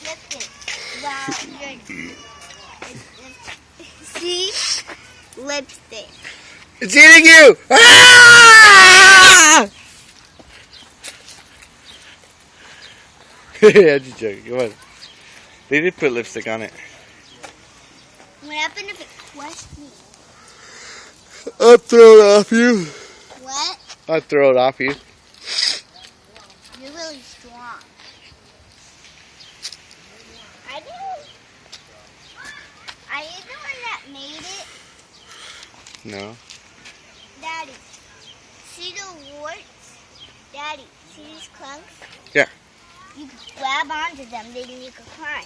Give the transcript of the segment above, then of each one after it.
flip it while you're... See? Lipstick. It's eating you! Ah! I'm just joking. Come on. They did put lipstick on it. What happened if it crushed me? I'll throw it off you. What? I'll throw it off you. You're really strong. Are you the one that made it? No. Daddy, see the warts? Daddy, see these clumps? Yeah. You can grab onto them, then you can climb.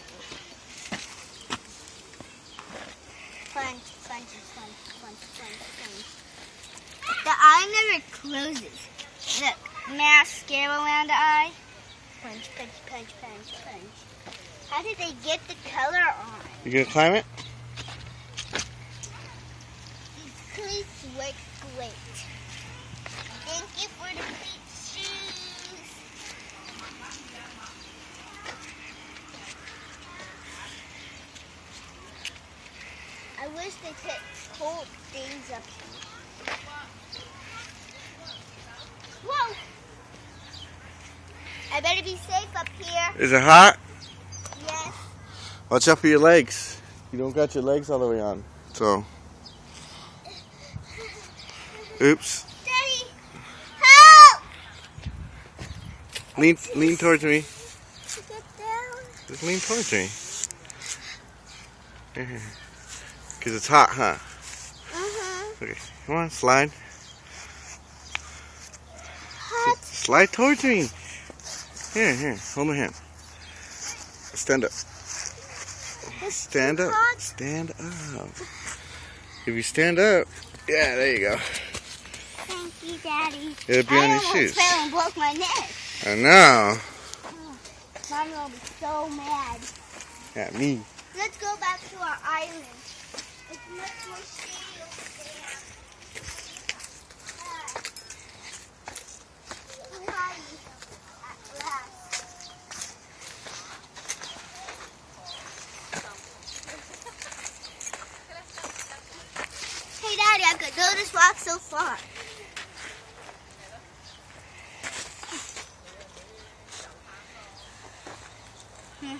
Punch, punch, punch, punch, punch, punch. The eye never closes. Look, mascara around the eye. Punch, punch, punch, punch, punch. How did they get the color on? You gonna climb it? These cleats work great. Thank you for the cleat shoes. I wish they could hold things up here. Whoa! I better be safe up here. Is it hot? Yes. Watch out for your legs. You don't got your legs all the way on. So. Oops. Daddy, help! Lean towards me. Get down. Just lean towards me. Because it's hot, huh? Okay, come on, slide. Hot. Slide towards me. Here, hold my hand. Stand up. Stand up. hot. Stand up. If you stand up, yeah, there you go. Thank you, Daddy. It'll be on your I shoes. almost fell and broke my neck. I know. Mommy will be so mad. Yeah, me. Let's go back to our island. It's much more shady over there. Hi. At last. Hey, Daddy, I could throw this rock so far. Hmm.